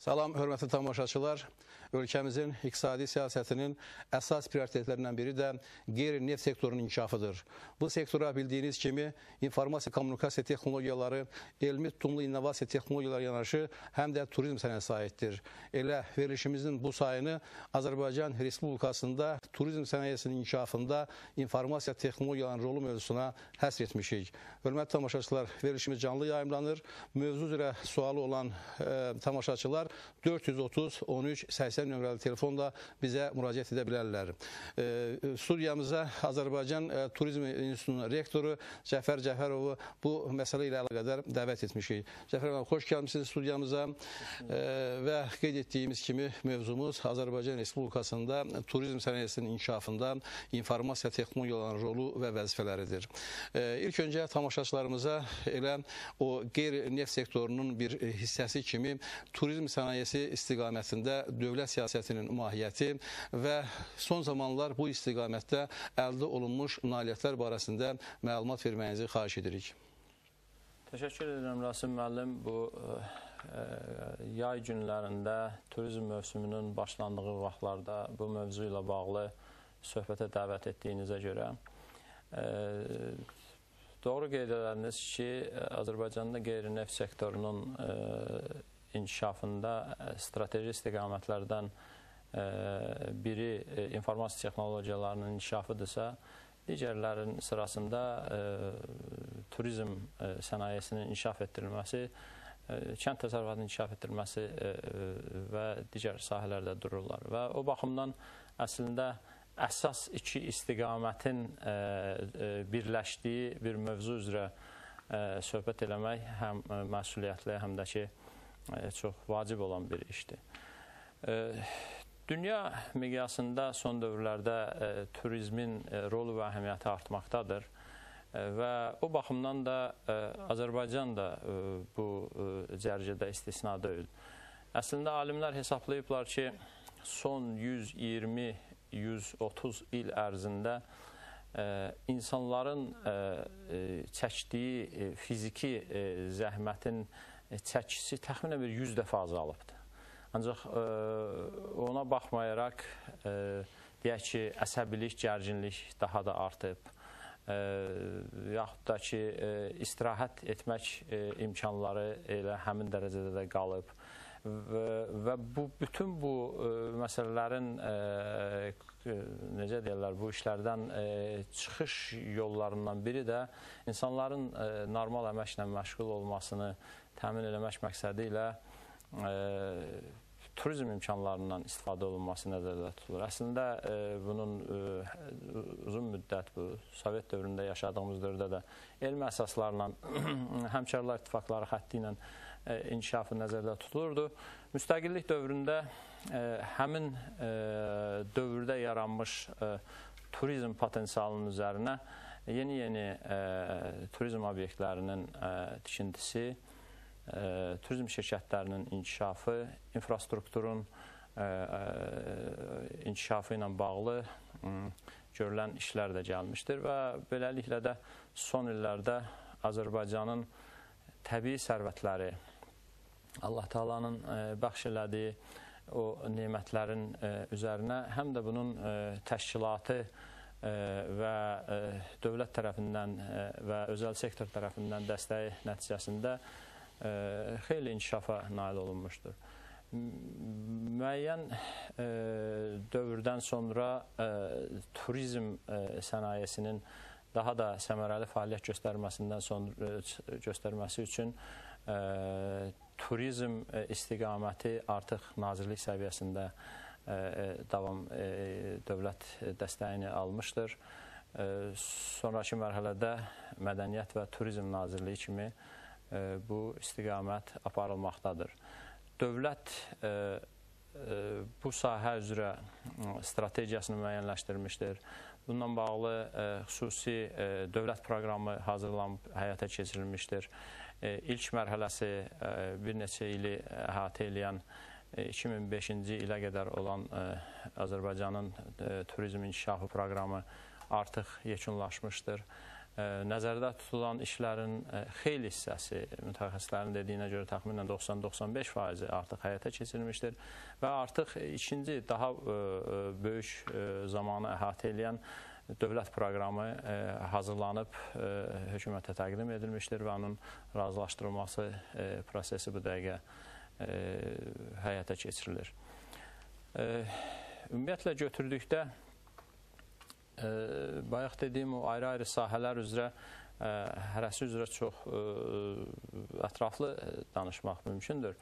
Salam, hörmətli tamaşaçılar. Ölkəmizin iqtisadi siyasətinin əsas prioritetlərindən biri də qeyri-neft sektorunun inkişafıdır. Bu sektora bildiyiniz kimi informasiya kommunikasiya texnologiyaları, elmi tutumlu innovasiya texnologiyaları yanaşı həm də turizm sənayesi aiddir. Elə verilişimizin bu sayını Azərbaycan Respublikasında turizm sənayesinin inkişafında informasiya texnologiyalarının rolu mövzusuna həsr etmişik. Hörmətli tamaşaçılar, verilişimiz canlı yayımlanır. Mövzu üzrə sualı olan tamaşaçılar 430-13-80 nömrəli telefonla bizə müraciət edə bilərlər. Studiyamıza Azərbaycan Turizm İnstitutunun rektoru Cəfər Cəfərovu bu məsələ ilə əlaqədar dəvət etmişik. Cəfər əvvəl, xoş gəlmişsiniz studiyamıza və qeyd etdiyimiz kimi mövzumuz Azərbaycan Respublikasında turizm sənayesinin inkişafında informasiya texnologiyalarının rolu və vəzifələridir. İlk öncə tamaşaçılarımıza elə o qeyri-neft sektorunun bir hissəsi kimi turizm sənayesi istiqamətində dövlət siyasətinin mahiyyəti və son zamanlar bu istiqamətdə əldə olunmuş nailiyyətlər barəsində məlumat verməyinizi xahiş edirik. Təşəkkür edirəm Rasim müəllim. Bu yay günlərində turizm mövsümünün başlandığı vaxtlarda bu mövzu ilə bağlı söhbətə dəvət etdiyinizə görə doğru qeyd edərdiniz ki, Azərbaycanda qeyri-neft sektorunun inkişafında strateji istiqamətlərdən biri informasiya texnologiyalarının inkişafıdırsa, digərlərin sırasında turizm sənayesinin inkişaf etdirilməsi, kənd təsərrüfatının inkişaf etdirilməsi və digər sahələrdə dururlar. Və o baxımdan əslində əsas iki istiqamətin birləşdiyi bir mövzu üzrə söhbət eləmək həm məsuliyyətli, həm də ki, çox vacib olan bir işdir. Dünya miqyasında son dövrlərdə turizmin rolu və əhəmiyyəti artmaqdadır və o baxımdan da Azərbaycan da bu cərgədə istisna deyil. Əslində alimlər hesablayıblar ki, son 120-130 il ərzində insanların çəkdiyi fiziki zəhmətin çəkisi təxminən bir 100 dəfə azalıbdır. Ancaq ona baxmayaraq, deyək ki, əsəbilik, gərginlik daha da artıb, yaxud da ki, istirahət etmək imkanları elə həmin dərəcədə də qalıb və bütün bu məsələlərin, necə deyirlər, bu işlərdən çıxış yollarından biri də insanların normal əməklə məşğul olmasını təmin eləmək məqsədi ilə turizm imkanlarından istifadə olunması nəzərdə tutulur. Əslində, bunun uzun müddət, bu Sovet dövründə yaşadığımız dövrdə də elmi əsaslarla, həmkarlar ittifaqları xətti ilə inkişafı nəzərdə tutulurdu. Müstəqillik dövründə həmin dövrdə yaranmış turizm potensialının üzərinə yeni turizm obyektlərinin tikintisi, turizm şirkətlərinin inkişafı, infrastrukturun inkişafı ilə bağlı görülən işlər də gəlmişdir və beləliklə də son illərdə Azərbaycanın təbii sərvətləri, Allah Taalanın bəxş elədiyi o nemətlərin üzərinə həm də bunun təşkilatı və dövlət tərəfindən və özəl sektor tərəfindən dəstəyi nəticəsində xeyli inkişafa nail olunmuşdur. Müəyyən dövrdən sonra turizm sənayesinin daha da səmərəli fəaliyyət göstərməsi üçün turizm istiqaməti artıq nazirlik səviyyəsində dövlət dəstəyini almışdır. Sonraki mərhələdə Mədəniyyət və Turizm Nazirliyi kimi bu istiqamət aparılmaqdadır. Dövlət bu sahə üzrə strategiyasını müəyyənləşdirmişdir. Bununla bağlı xüsusi dövlət proqramı hazırlanıb həyata keçirilmişdir. İlk mərhələsi bir neçə ili əhatə eləyən 2005-ci ilə qədər olan Azərbaycanın turizm inkişafı proqramı artıq yekunlaşmışdır nəzərdə tutulan işlərin xeyli hissəsi, mütəxəssislərin dediyinə görə təxminən 90-95% artıq həyata keçirilmişdir və artıq ikinci, daha böyük zamanı əhatə edən dövlət proqramı hazırlanıb hökumətə təqdim edilmişdir və onun razılaşdırılması prosesi bu dəqiqə həyata keçirilir. Ümumiyyətlə götürdükdə bayaq dediyim o ayrı-ayrı sahələr üzrə, hərəsi üzrə çox ətraflı danışmaq mümkündür.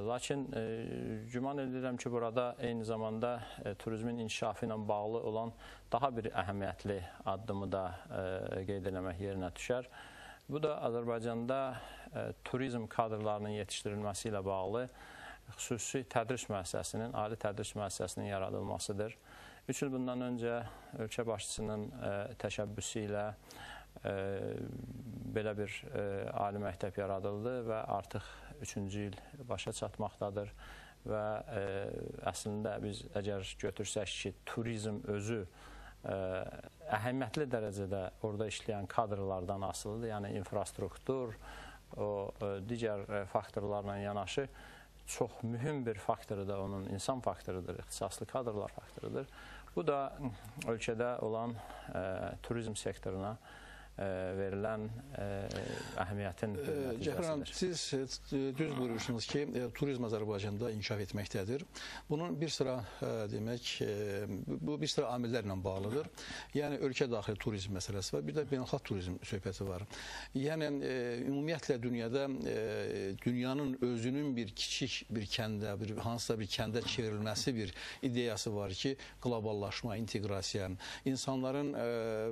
Lakin güman edirəm ki, burada eyni zamanda turizmin inkişafı ilə bağlı olan daha bir əhəmiyyətli addımı da qeyd eləmək yerinə düşər. Bu da Azərbaycanda turizm kadrlarının yetişdirilməsi ilə bağlı xüsusi tədris müəssisəsinin, ali tədris müəssisəsinin yaradılmasıdır. 3 il bundan öncə ölkə başçısının təşəbbüsü ilə belə bir ali məktəb yaradıldı və artıq 3-cü il başa çatmaqdadır və əslində biz əgər götürsək ki, turizm özü əhəmiyyətli dərəcədə orada işləyən kadrlardan asılıdır, yəni infrastruktur, o digər faktorlarla yanaşı çox mühüm bir faktoru da onun insan faktorudur, ixtisaslı kadrlar faktorudur. Bu da ölkədə olan turizm sektoruna verilən əhəmiyyətin nəticəsidir. Siz düz buyurursunuz ki, turizm Azərbaycanda inkişaf etməkdədir. Bunun bir sıra demək, bu bir sıra amillərlə bağlıdır. Yəni ölkə daxili turizm məsələsi var, bir də beynəlxalq turizm söhbəti var. Yəni ümumiyyətlə dünyada dünyanın özünün bir kiçik bir kəndə, hansısa bir kəndə çevrilməsi bir ideyası var ki, qloballaşma, inteqrasiya, insanların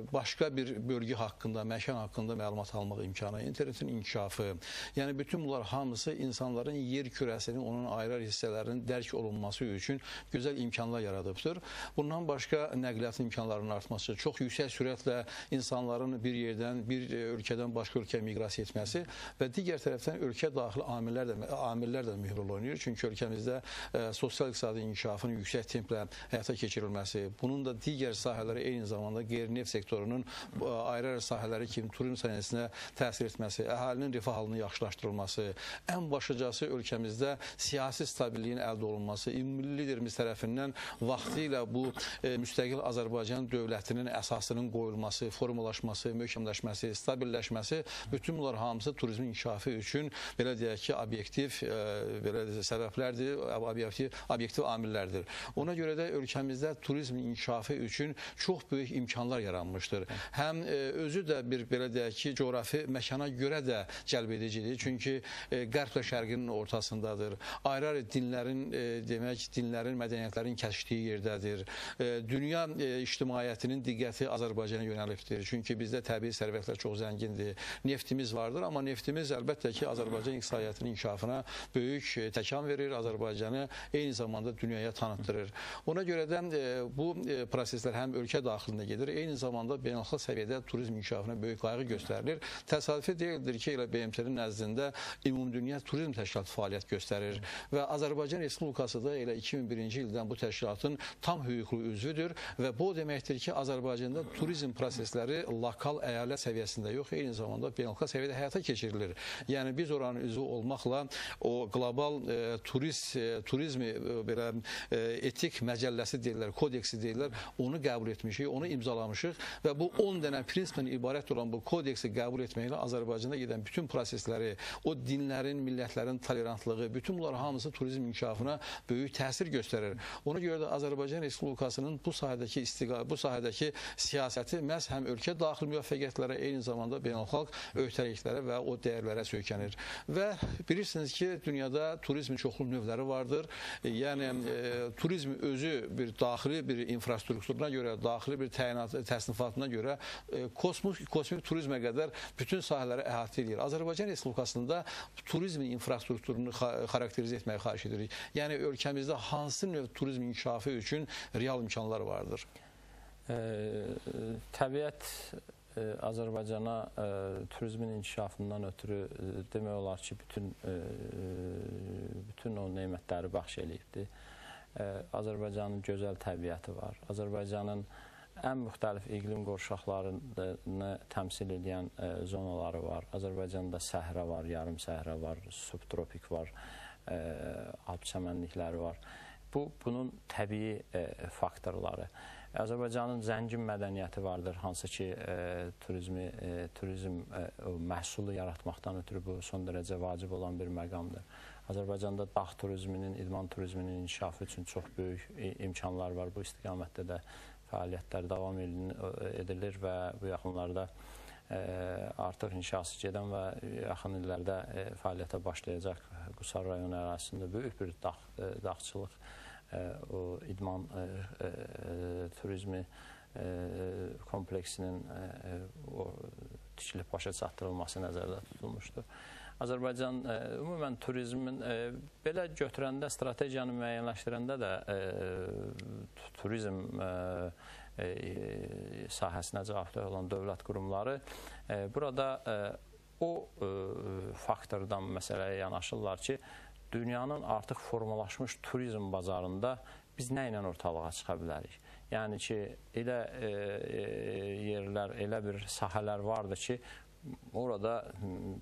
başqa bir bölgə haqqında, məkan haqqında məlumat almaq imkanı, internetin inkişafı, yəni bütün bunlar hamısı insanların yer kürəsinin, onun ayrı hissələrinin dərk olunması üçün gözəl imkanlar yaradıbdır. Bundan başqa nəqliyyat imkanlarının artması, çox yüksək sürətlə insanların bir yerdən, bir ölkədən başqa ölkəyə miqrasiya etməsi və digər tərəfdən ölkə daxili amillər də mühüm rol oynayır. Çünki ölkəmizdə sosial-iqtisadi inkişafın yüksək templə həyata keçirilməsi, bunun da digər sahələrə eyni zamanda qeyri-neft sektorunun ayrı-ayrı sahələri kimi turizm sənayəsinə təsir etməsi, əhalinin rifah halının yaxşılaşdırılması, ən başlıcası ölkəmizdə siyasi stabilliyin əldə olunması, ümumi liderimiz tərəfindən vaxtı ilə bu müstəqil Azərbaycan dövlətinin əsasının qoyulması, formalaşması, möhkəmləşməsi, stabilləşməsi, bütün bunlar hamısı turizmin inkişafı üçün belə deyək ki, obyektiv səbəblərdir, obyektiv amillərdir. Ona görə də ölkəmizdə turizmin inkişafı üçün çox böyük imkanlar yaranmışdır. Həm özü də bir belə deyək ki, coğrafi məkana görə də cəlb edicidir. Çünki qərblə şərqin ortasındadır. Ayrı-ayrı dinlərin, demək, dinlərin, mədəniyyətlərin kəsişdiyi yerdədir. Dünya ictimaiyyətinin diqqəti Azərbaycana yönəlibdir. Çünki bizdə təbii sərvətlər çox zəngindir. Neftimiz vardır, amma neftimiz əlbəttə ki, Azərbaycan iqtisadiyyatının inkişafına böyük təkan verir. Azərbaycanı eyni zamanda dünyaya tanıtdırır. Ona görə də bu proseslər həm ölkə daxilində gedir, eyni zamanda beynəlxalq səviyyədə turizm inkişafına böyük qayğı göstərilir. Təsadüfi deyildir ki, elə BMT-nin nəzdində Ümumdünya Turizm Təşkilatı fəaliyyət göstərir və Azərbaycan Respublikası da elə 2001-ci ildən bu təşkilatın tam hüquqlu üzvüdür və bu deməkdir ki, Azərbaycanda turizm prosesləri lokal əyalət səviyyəsində yox, eyni zamanda beynəlxalq səviyyədə həyata keçirilir. Yəni biz oranın üzvü olmaqla o qlobal turizmi belə etik məcəlləsi deyirlər, kodeksi deyirlər, onu qəbul etmişik, onu imzalamışıq və bu 10 dənə prinsipdən ibarət olan bu kodeksi qəbul etməklə Azərbaycanda gedən bütün prosesləri, o dinlərin, millətlərin tolerantlığı, bütün bunlar hamısı turizm inkişafına böyük təsir göstərir. Ona görə də Azərbaycan Respublikasının bu sahədəki siyasəti məhz həm ölkə daxili müvəffəqiyyətlərə, eyni zamanda beynəlxalq öhdəliklərə və o dəyərlərə söykənir. Və bilirsiniz ki, dünyada turizmin çoxlu növləri vardır. Yəni, turizm özü bir daxili bir infrastrukturuna görə, daxili bir təsnifatına görə kosmik turizmə qədər bütün sahələri əhatə edir. Azərbaycan Respublikasında turizmin infrastrukturunu xarakterizə etməyi xahiş edirik. Yəni, ölkəmizdə hansı növ turizm inkişafı üçün real imkanlar vardır? Təbiət Azərbaycana turizmin inkişafından ötürü demək olar ki, bütün o neymətləri bəxş eləyibdir. Azərbaycanın gözəl təbiəti var. Azərbaycanın ən müxtəlif iqlim qurşaqlarını təmsil edən zonaları var. Azərbaycanda səhra var, yarım səhra var, subtropik var, alp çəmənlikləri var. Bunun təbii faktorları. Azərbaycanın zəngin mədəniyyəti vardır, hansı ki, turizm məhsulu yaratmaqdan ötürü bu son dərəcə vacib olan bir məqamdır. Azərbaycanda dağ turizminin, idman turizminin inkişafı üçün çox böyük imkanlar var. Bu istiqamətdə də fəaliyyətlər davam edilir və bu yaxınlarda artıq inşası gedən və yaxın illərdə fəaliyyətə başlayacaq Qusar rayonu ərazisində böyük bir dağçılıq, idman turizmi kompleksinin tikilib başa çatdırılması nəzərdə tutulmuşdur. Azərbaycan ümumən turizmin belə götürəndə, strategiyanı müəyyənləşdirəndə də turizm sahəsinə cavabdeh olan dövlət qurumları burada o faktordan məsələyə yanaşırlar ki, dünyanın artıq formalaşmış turizm bazarında biz nə ilə ortalığa çıxa bilərik? Yəni ki, elə yerlər, elə bir sahələr vardır ki, orada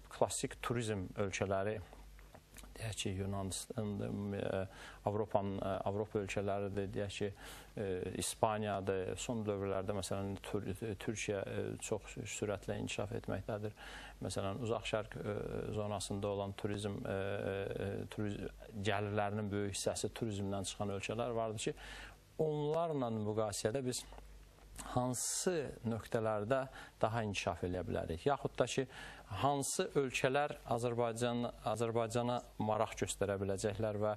klassik turizm ölkələri, deyək ki, Yunanistan, Avropa ölkələridir, deyək ki, İspaniyadır. Son dövrlərdə, məsələn, Türkiyə çox sürətlə inkişaf etməkdədir. Məsələn, Uzaq Şərq zonasında olan turizm gəlirlərinin böyük hissəsi turizmdən çıxan ölkələr vardır ki, onlarla müqayisədə biz hansı nöqtələrdə daha inkişaf edə bilərik? Yaxud da ki, hansı ölkələr Azərbaycana maraq göstərə biləcəklər və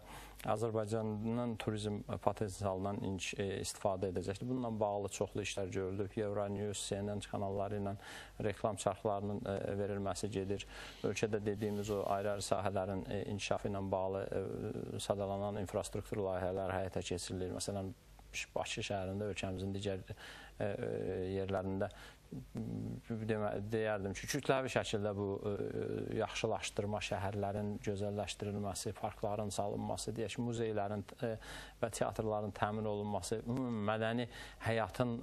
Azərbaycanın turizm potensialından istifadə edəcəklər? Bununla bağlı çoxlu işlər görülür. Euronews, CNN kanalları ilə reklam çarxlarının verilməsi gedir. Ölkədə dediyimiz o ayrı-ayrı sahələrin inkişafı ilə bağlı sadalanan infrastruktur layihələri həyata keçirilir. Məsələn, Bakı şəhərində, ölkəmizin digər yerlərində deyərdim ki, kütləvi şəkildə bu yaxşılaşdırma, şəhərlərin gözəlləşdirilməsi, parkların salınması, deyək ki, muzeylərin və teatrların təmin olunması, mədəni həyatın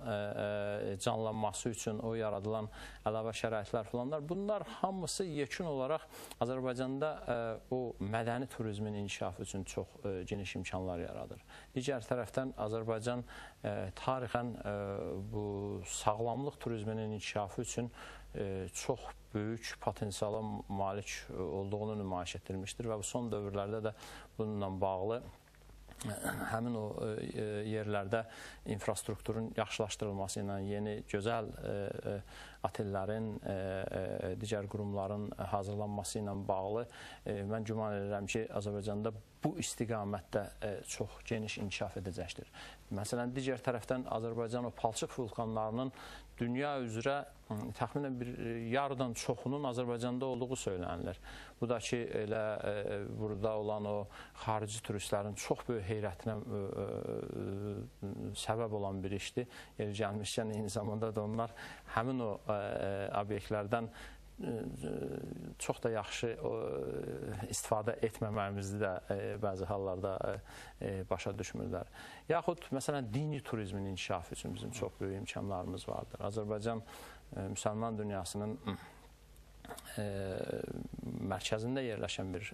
canlanması üçün o yaradılan əlavə şəraitlər falanlar, bunlar hamısı yekun olaraq Azərbaycanda o mədəni turizmin inkişafı üçün çox geniş imkanlar yaradır. Digər tərəfdən Azərbaycan tarixən bu sağlamlıq turizminin inkişafı üçün çox böyük potensiala malik olduğunu nümayiş etdirmişdir və bu son dövrlərdə də bununla bağlı həmin o yerlərdə infrastrukturun yaxşılaşdırılması ilə yeni gözəl otellərin, digər qurumların hazırlanması ilə bağlı mən güman edirəm ki, Azərbaycanda bu istiqamətdə çox geniş inkişaf edəcəkdir. Məsələn, digər tərəfdən Azərbaycan o palçıq vulkanlarının dünya üzrə təxminən bir yarıdan çoxunun Azərbaycanda olduğu söylənilir. Bu da ki, elə burada olan o xarici turistlərin çox böyük heyrətinə səbəb olan bir işdir. Yeri gəlmişkən, eyni zamanda da onlar həmin o obyektlərdən çox da yaxşı istifadə etməməyimizi də bəzi hallarda başa düşmürlər. Yaxud, məsələn, dini turizmin inkişafı üçün bizim çox böyük imkanlarımız vardır. Azərbaycan müsəlman dünyasının mərkəzində yerləşən bir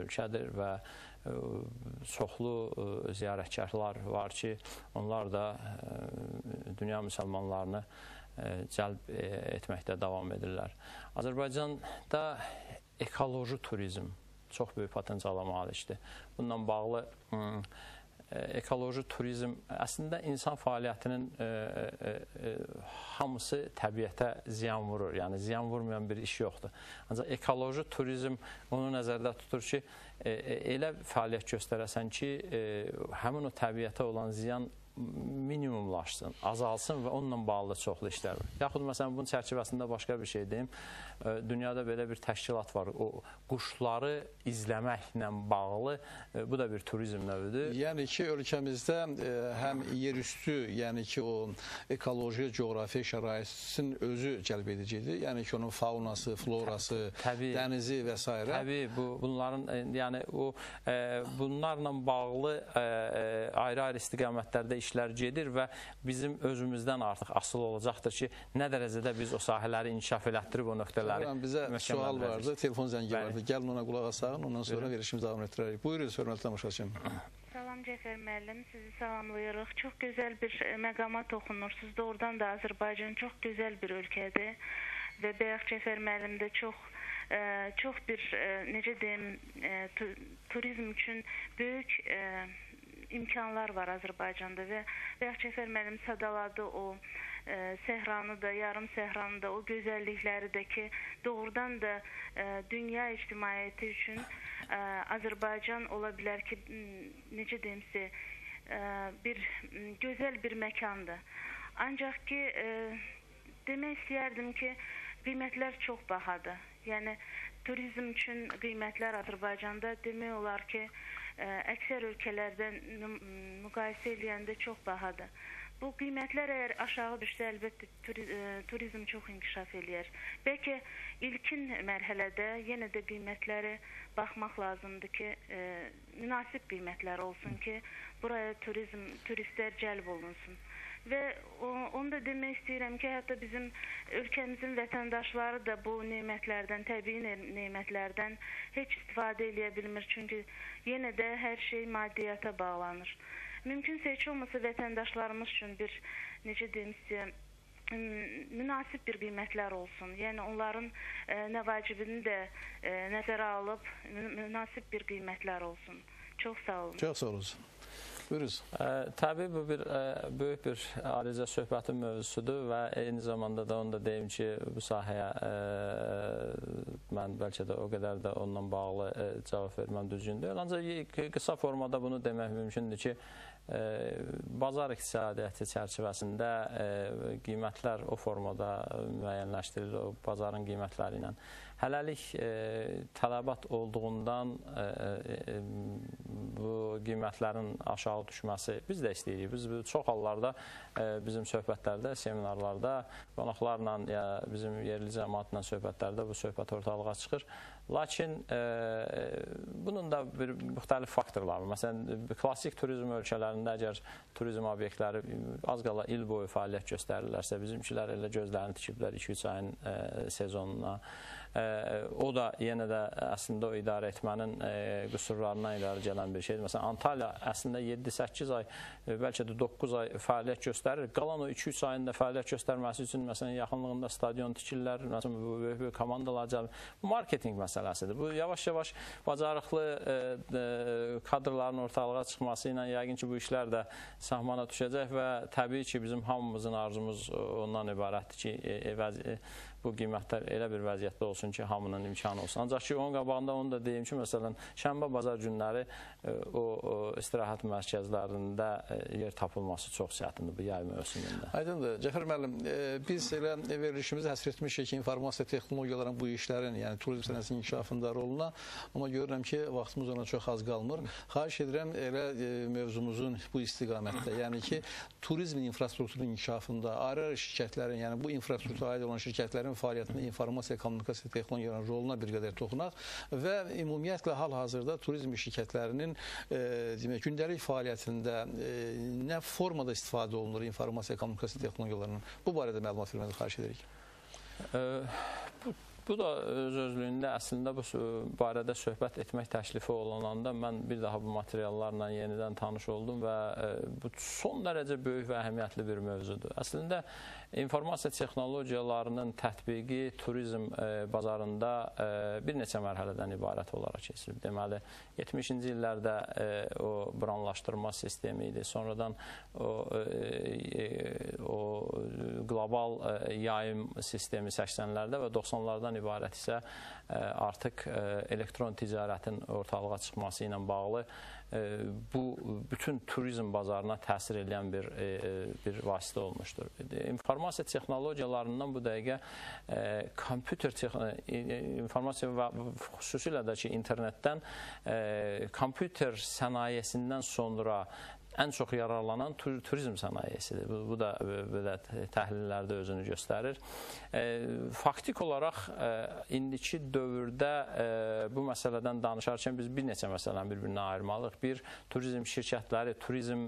ölkədir və çoxlu ziyarətgahlar var ki, onlar da dünya müsəlmanlarını cəlb etməkdə davam edirlər. Azərbaycanda ekoloji turizm çox böyük potensiala malikdir. Bununla bağlı ekoloji turizm əslində insan fəaliyyətinin hamısı təbiətə ziyan vurur. Yəni, ziyan vurmayan bir iş yoxdur. Ancaq ekoloji turizm onu nəzərdə tutur ki, elə fəaliyyət göstərəsən ki, həmin o təbiətə olan ziyan minimumlaşsın, azalsın və onunla bağlı çoxlu işlər var. Yaxud, məsələn, bunun çərçivəsində başqa bir şey deyim. Dünyada belə bir təşkilat var. O quşları izləməklə bağlı, bu da bir turizm növüdür. Yəni ki, ölkəmizdə həm yerüstü, yəni ki, o ekoloji, coğrafi şəraitin özü cəlb edicidir. Yəni ki, onun faunası, florası, dənizi və s. Təbii, bunların, yəni, bunlarla bağlı ayrı-ayrı istiqamətlərdə işlər gedir və bizim özümüzdən artıq asılı olacaqdır ki, nə dərəcədə biz o sahələri inkişaf elətdirib o nöqtələri bizə sual vardı, telefon zəngi vardı. Gəlin ona qulaq asaq, ondan sonra verişimizi davam etdirərik. Buyurun, hörmətli tamaşaçım. Salam Cəfər müəllim, sizi salamlayırıq. Çox gözəl bir məqama toxunursunuz. Doğrudan da Azərbaycan çox gözəl bir ölkədir və bayaq Cəfər müəllim də çox bir, necə deyim, turizm üçün böyük imkanlar var Azərbaycanda və bayaq Cəfər müəllim sadaladı o səhranı da, yarım səhranı da, o gözəllikləri də ki, doğrudan da dünya ictimaiyyəti üçün Azərbaycan ola bilər ki, necə deyimsə, gözəl bir məkandır. Ancaq ki, demək istəyərdim ki, qiymətlər çox bahadır. Yəni, turizm üçün qiymətlər Azərbaycanda demək olar ki, əksər ölkələrdən müqayisə eləyəndə çox bahadır. Bu qiymətlər əgər aşağı düşsə, əlbəttə turizm çox inkişaf eləyər. Bəlkə ilkin mərhələdə yenə də qiymətləri baxmaq lazımdır ki, münasib qiymətlər olsun ki, buraya turistlər cəlb olunsun. Və onu da demək istəyirəm ki, hətta bizim ölkəmizin vətəndaşları da bu nemətlərdən, təbii nemətlərdən heç istifadə eləyə bilmir. Çünki yenə də hər şey maddiyyata bağlanır. Mümkünsə heç olmasa vətəndaşlarımız üçün bir, necə deyimsə, münasib bir qiymətlər olsun. Yəni onların nə vacibini də nəzərə alıb münasib bir qiymətlər olsun. Çox sağ olun. Çox sağ olun. Buyuruz. Təbii bu böyük bir ayrıca söhbətin mövzusudur və eyni zamanda da onu da deyim ki, bu sahəyə mən bəlkə də o qədər də onunla bağlı cavab verməm düzgün deyil. Ancaq qısa formada bunu demək mümkündür ki, bazar iqtisadiyyatı çərçivəsində qiymətlər o formada müəyyənləşdirilir, o bazarın qiymətləri ilə. Hələlik tələbat olduğundan bu qiymətlərin aşağı düşməsi biz də istəyirik. Biz çox hallarda bizim söhbətlərdə, seminarlarda, qonaqlarla ya bizim yerli cəmaatla söhbətlərdə bu söhbət ortalığa çıxır. Lakin bunun da bir müxtəlif faktorlar var. Məsələn, klassik turizm ölkələrində əgər turizm obyektləri az qala il boyu fəaliyyət göstərirlərsə, bizimkilər elə gözlərini tikiblər 2-3 ayın sezonuna. O da yenə də əslində o idarə etmənin qüsurlarından idarə gələn bir şeydir. Məsələn, Antalya əslində 7-8 ay, bəlkə də 9 ay fəaliyyət göstərir. Qalan o 2-3 ayında fəaliyyət göstərməsi üçün, məsələn, yaxınlığında stadion tikirlər, məsələn, böyük komandalar gəlir. Bu marketinq məsələsidir. Bu yavaş-yavaş bacarıqlı kadrların ortalığa çıxması ilə yəqin ki, bu işlər də sahmana düşəcək və təbii ki, bizim hamımızın arzumuz ondan ibarətdir ki, bu qiymətlər elə bir vəziyyətdə olsun ki, hamının imkanı olsun. Ancaq ki, onun qabağında onu da deyim ki, məsələn, şənbə bazar günləri o istirahət mərkəzlərində yer tapılması çox çətindir bu yay mövsümündə. Aydındır. Cəfər müəllim, biz elə verilişimizi həsr etmişik ki, informasiya texnologiyaların bu işlərin, yəni turizm sənətinin inkişafında roluna, amma görürəm ki, vaxtımız ona çox az qalmır. Xahiş edirəm, elə mövzumuzun bu istiqamətdə, yəni ki, turizmin infrastrukturunun inkişafında ayrı-ayrı şirkətlərin, yəni bu infrastruktura aid olan şirkətlərin fəaliyyətində informasiya, kommunikasiya texnologiyaların roluna bir qədər toxunaq və ümumiyyətlə hal-hazırda turizm şirkətlərinin gündəlik fəaliyyətində nə formada istifadə olunur informasiya, kommunikasiya texnologiyalarının? Bu barədə məlumat verməyi xahiş edirik. Bu da öz-özlüyündə əslində bu barədə söhbət etmək təklifi olunanda mən bir daha bu materiallarla yenidən tanış oldum və bu son dərəcə böyük və əhəmiyyətli bir mövzudur. Əslində informasiya texnologiyalarının tətbiqi turizm bazarında bir neçə mərhələdən ibarət olaraq keçirilib. Deməli, 70-ci illərdə o branlaşdırma sistemi idi. Sonradan o qlobal yayım sistemi 80-lərdə və 90-lardan ibarət isə artıq elektron ticarətin ortalığa çıxması ilə bağlı bu bütün turizm bazarına təsir edən bir vasitə olmuşdur. İnformasiya texnologiyalarından bu dəqiqə informasiya və xüsusilə də ki, internetdən kompüter sənayesindən sonra ən çox yararlanan turizm sənayesidir. Bu da belə təhlillərdə özünü göstərir. Faktik olaraq indiki dövrdə bu məsələdən danışarkən biz bir neçə məsələni bir-birinə ayırmalıyıq. Bir, turizm şirkətləri, turizm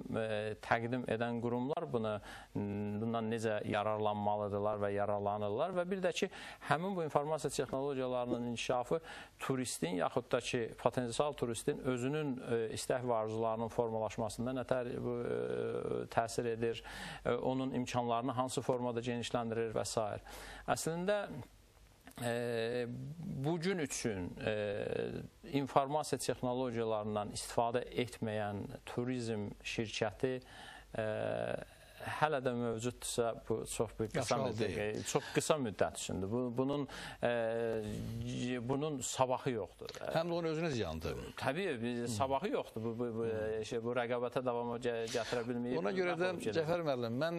təqdim edən qurumlar bundan necə yararlanmalıdırlar və yararlanırlar və bir də ki, həmin bu informasiya texnologiyalarının inkişafı turistin yaxud da ki, potensial turistin özünün istək və arzularının formalaşmasında nə təsir edir, onun imkanlarını hansı formada genişləndirir və s. Əslində, bu gün üçün informasiya texnologiyalarından istifadə etməyən turizm şirkəti hələ də mövcuddursa, bu çox qısa müddət üçündür. Bunun sabahı yoxdur. Həm də onun özünə ziyandır. Təbii, sabahı yoxdur. Bu rəqabətə davamı gətirə bilməyib. Ona görə də Cəfər müəllim, mən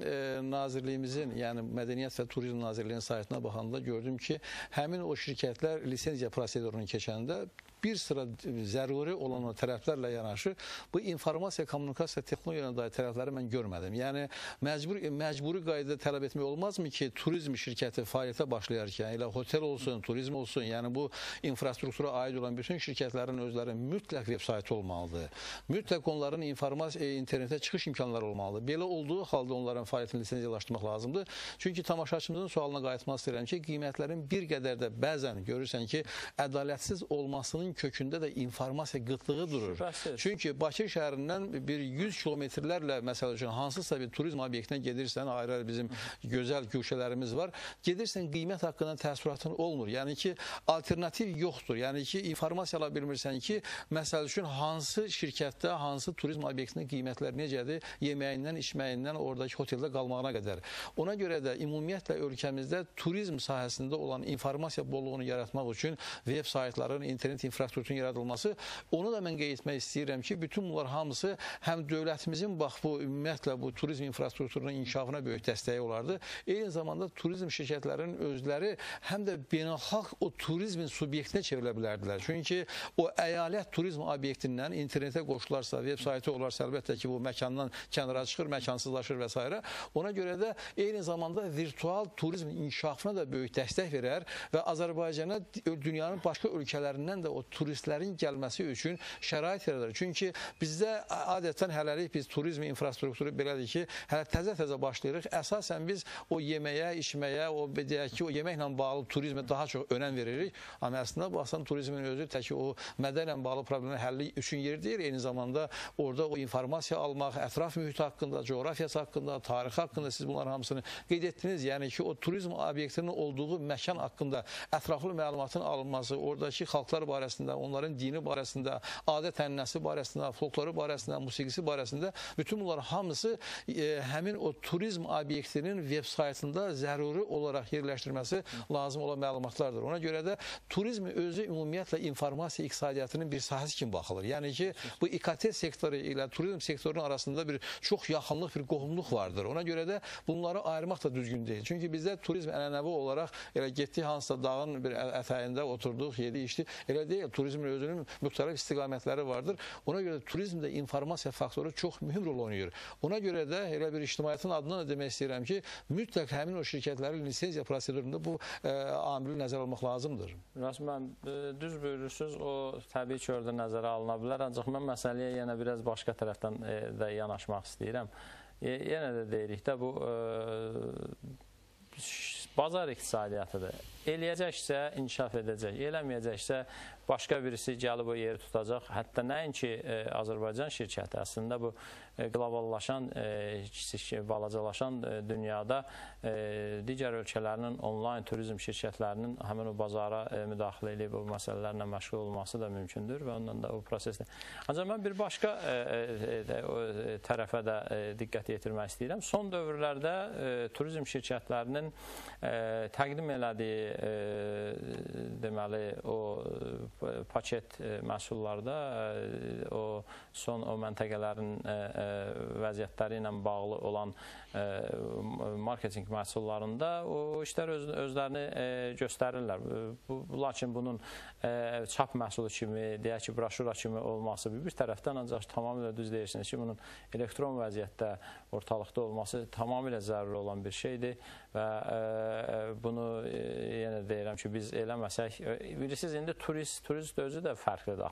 Nazirliyimizin, yəni Mədəniyyət və Turizm Nazirliyinin saytına baxanda gördüm ki, həmin o şirkətlər lisenziya prosedurunu keçəndə bir sıra zəruri olan o tərəflərlə yanaşı bu informasiya, kommunikasiya texnologiyalarına dair tərəfləri mən görmədim. Yəni məcburi qaydada tələb etmək olmazmı ki, turizm şirkəti fəaliyyətə başlayarkən, elə hotel olsun, turizm olsun, yəni bu infrastruktura aid olan bütün şirkətlərin özləri mütləq veb saytı olmalıdır. Mütləq onların internetə çıxış imkanları olmalıdır. Belə olduğu halda onların fəaliyyətini lisenziyalaşdırmaq lazımdır. Çünki tamaşaçımızın sualına qayıtmaq istəyirəm ki, qiymətlərin bir qədər də bəzən görürsən ki, ədalətsiz olmasının kökündə də informasiya qıtlığı durur. Çünki Bakı şəhərindən bir 100 kilometrlərlə məsəl üçün hansısa bir turizm obyektinə gedirsən, ayrı bizim gözəl güşələrimiz var, gedirsən qiymət haqqında təəssüratın olmur. Yəni ki, alternativ yoxdur. Yəni ki, informasiya ala bilmirsən ki, məsəl üçün hansı şirkətdə, hansı turizm obyektinin qiymətlər necədir, yeməyindən, içməyindən, oradakı hoteldə qalmağına qədər. Ona görə də ümumiyyətlə ölkəmizdə turizm sahəsində olan informasiya bolluğunu yaratmaq üçün veb saytların, internet infrastrukturun yaradılması, onu da mən qeyd etmək istəyirəm ki, bütün bunlar hamısı həm dövlətimizin ümumiyyətlə bu turizm infrastrukturunun inkişafına böyük dəstəyi olardı. Eyni zamanda turizm şirkətlərinin özləri həm də beynəlxalq o turizmin subyektinə çevrilə bilərdilər. Çünki o əyalət turizm obyektindən internetə qoşularsa, veb saytı olarsa, əlbəttə ki, bu məkandan kənara çıxır, məkansızlaşır və s. Ona görə də eyni zamanda virtual turizm inkişafına da böyük dəstək verər və Azərbaycana dünyanın başqa ölkələrindən də o turistlərin gəlməsi üçün şərait yaradır. Çünki bizdə adətən hələlik biz turizm infrastrukturu belədir ki, hələ təzə-təzə başlayırıq. Əsasən biz o yeməyə, içməyə, o deyək ki, o yeməklə bağlı turizmə daha çox önəm veririk. Amma əslində baxsan turizmin özü tək o mədənlə bağlı problemləri həlli üçün yer deyil. Eyni zamanda orada o informasiya almaq, ətraf mühit haqqında, coğrafiyası haqqında, tarixi haqqında siz bunların hamısını qeyd etdiniz. Yəni ki, o turizm obyektinin olduğu məkan haqqında ətraflı məlumatın alınması, oradakı xalqlar barəsində, onların dini barəsində, adət-ənənəsi barəsində, folkloru barəsində, musiqisi barəsində bütün bunlar hamısı həmin o turizm obyektinin veb saytında zəruri olaraq yerləşdirməsi lazım olan məlumatlardır. Ona görə də turizm özü ümumiyyətlə informasiya iqtisadiyyatının bir sahəsi kimi baxılır. Yəni ki, bu İKT sektoru ilə turizm sektorunun arasında bir çox yaxınlıq, bir qohumluq vardır. Ona görə də bunları ayırmaq da düzgün deyil. Çünki bizdə turizm ənənəvi olaraq elə getdik hansısa dağın bir ətəyində oturduq, yedi, içdi. Elə deyil. Turizmin özünün müxtəlif istiqamətləri vardır. Ona görə də informasiya faktoru çox mühüm rol oynayır. Ona görə də elə bir ictimaiyyətin adına da demək istəyirəm ki, mütləq həmin o şirkətlərin lisenziya prosedurunda bu amili nəzərə almaq lazımdır. Rasmən, düz buyurursunuz, o təbii ki, orada nəzərə alına bilər. Ancaq mən məsələyə yenə biraz başqa tərəfdən də yanaşmaq istəyirəm. Yenə də deyirik də, bu bazar iqtisadiyyatıdır. Eləyəcəksə inkişaf edəcək, eləməyəcəksə başqa birisi gəlib o yeri tutacaq. Hətta nəinki Azərbaycan şirkəti, əslində bu qloballaşan, balacalaşan dünyada digər ölkələrinin onlayn turizm şirkətlərinin həmin o bazara müdaxilə edib o məsələlərlə məşğul olması da mümkündür və ondan da o prosesdə. Ancaq mən bir başqa tərəfə də diqqət yetirmək istəyirəm. Son dövrlərdə turizm şirkətlərinin təqdim elədiyi deməli o paket məhsullarda o son o məntəqələrin vəziyyətləri ilə bağlı olan marketinq məhsullarında o işlər özlərini göstərirlər. Lakin bunun çap məhsulu kimi, deyək ki, broşura kimi olması bir tərəfdən, ancaq tamamilə düz deyirsiniz ki, bunun elektron vəziyyətdə ortalıqda olması tamamilə zəruri olan bir şeydir və bunu yenə deyirəm ki, biz eləməsək, bilirsiniz, indi turist özü də fərqlidir.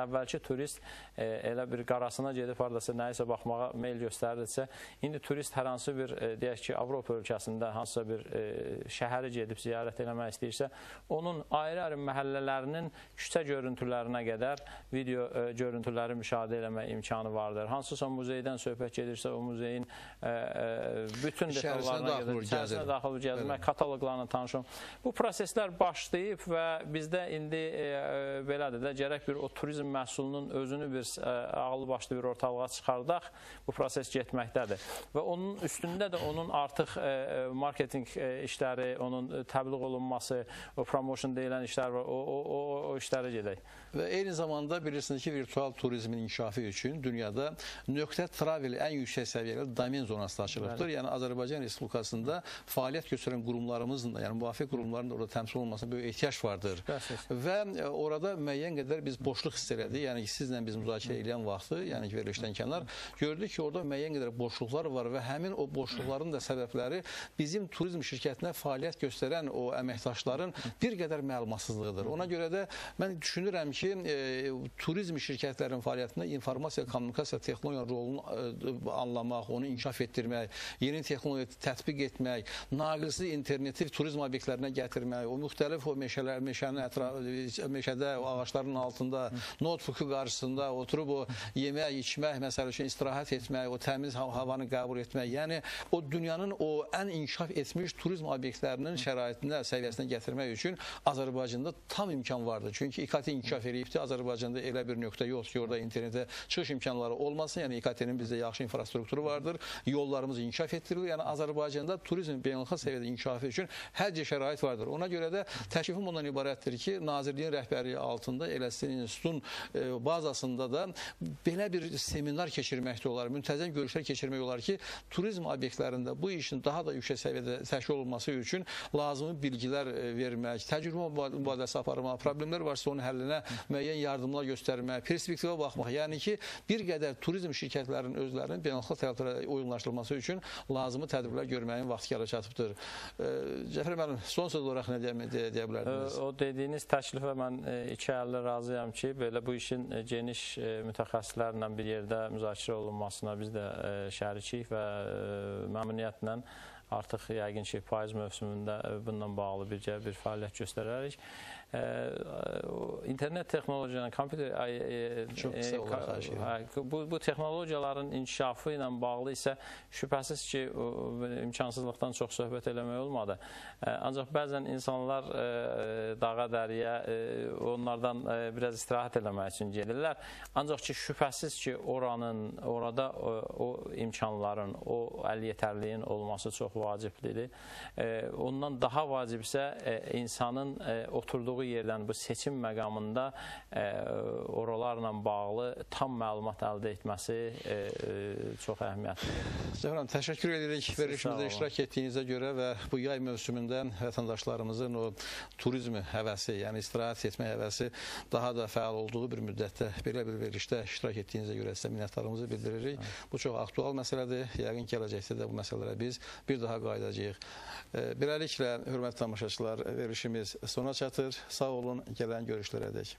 Əvvəlki turist elə bir qarasına gedib haradasa nəyisə baxmağa meyl göstərirsə, indi turist hər hansı bir, deyək ki, Avropa ölkəsində hansısa bir şəhəri gedib ziyarət eləmək istəyirsə, onun ayrı-ayrı məhəllələrinin küçə görüntülərinə qədər video görüntüləri müşahidə eləmək imkanı vardır. Hansısa muzeydən söhbət gedirsə, o muzeyin bütün detallarına qədər içərisinə daxil gəzmək, kataloqlarına tanışım. Bu proseslər başlayıb və bizdə indi belədir də, gərək bir o turizm məhsulunun özünü bir ağlı başlı bir ortalığa çıxardaq, bu proses getməkdədir. Və onun üstündə də onun artıq marketinq işləri, onun təbliğ olunması, o promotion deyilən işlər var, o işlərə gedək. Və eyni zamanda bilirsiniz ki, virtual turizmin inkişafı üçün dünyada .travel ən yüksək səviyyəli domen zonası açılıbdır. Yəni Azərbaycan Respublikasında fəaliyyət göstərən qurumlarımızın da, yəni müvafiq qurumların da orada təmsil olunmasına böyük ehtiyac vardır. Və orada müəyyən qədər biz boşluq hiss elədik. Yəni sizlə biz müzakirə edən vaxtı, yəni verilişdən kənar, gördük ki, orada müəyyən qədər boşluqlar var və həmin o boşluqların da səbəbləri bizim turizm şirkətinə fəaliyyət göstərən o əməkdaşların bir qədər məlumatsızlığıdır. Ona görə də mən düşünürəm ki, turizm şirkətlərinin fəaliyyətində informasiya, kommunikasiya texnologiyanın rolunu anlamaq, onu inkişaf etdirmək, yeni texnologiya tətbiq etmək, naqilsiz interneti turizm obyektlərinə gətirmək, o müxtəlif o meşənin ətrafı, meşədə, o ağaçların altında, notebooku qarşısında oturub o yemək, içmək, məsələ üçün istirahət etmək, o təmiz havanı qəbul etmək, yəni o dünyanın o ən inkişaf etmiş turizm obyektlərinin şəraitində, səviyyəsinə gətirmək üçün Azərbaycanda tam imkan vardır. Çünki İKT inkişaf edibdir. Azərbaycanda elə bir nöqtə yoxdur ki, orada internetə çıxış imkanları olmasın. Yəni İKT-nin bizdə yaxşı infrastrukturu vardır. Yollarımız inkişaf etdirilir. Yəni Azərbaycanda turizm beynəlxalq səviyyədə inkişafı üçün hər cür şərait vardır. Ona görə də təklifim ondan ibarətdir ki, Nazirliyin rəhbərliyi altında Eləsinin İnstitutun bazasında da belə bir seminar keçirməkdə olar, müntəzəm görüşlər keçirmək olar ki, turizm obyektlərində bu işin daha da yüksək səviyyədə təşkil olunması üçün lazımi bilgilər vermək, təcrübə mübadiləsi aparmaq, problemlər varsa onun həllinə müəyyən yardımlar göstərmək, perspektivə baxmaq. Yəni ki, bir qədər turizm şirkətlərinin özlərinin beynəlxalq tərəflərə uyğunlaşdırılması üçün lazımi tədbirlər görməyin vaxtı gələ çatıbdır. Cəfər müəllim, son söz olaraq nə deyə bilərdiniz? O dediyiniz təklifə mən iki əllə razıyam ki, belə bu işin geniş mütəxəssislərlə bir yerdə müzakirə olunmasına biz də şərikik və məmnuniyyətlə artıq yəqin ki, payız mövsümündə bununla bağlı bir fəaliyyət göstərərik. İnternet texnologiyanın, bu texnologiyaların inkişafı ilə bağlı isə şübhəsiz ki, imkansızlıqdan çox söhbət eləmək olmadı. Ancaq bəzən insanlar dağa dəriyə onlardan biraz istirahət eləmək üçün gelirlər. Ancaq ki, şübhəsiz ki, orada o imkanların, o əl-yetərliyin olması çox vaciblidir. Ondan daha vacib isə insanın oturduğu yerdən bu seçim məqamında oralarla bağlı tam məlumat əldə etməsi çox əhəmiyyətlidir. Cəfər, təşəkkür edirik verilişimizdə iştirak etdiyinizə görə və bu yay mövsümündə vətəndaşlarımızın o turizm həvəsi, yəni istirahət etmə həvəsi daha da fəal olduğu bir müddətdə belə bir verilişdə iştirak etdiyinizə görə sizə minnətdarlığımızı bildiririk. Bu çox aktual məsələdir. Yəqin gələcəkdə də bu məsələlərə biz bir daha qayıdacağıq. Beləliklə, hörmətli tamaşaçılar, verilişimiz sona çatır. Sağ olun, gələn görüşlərə dək.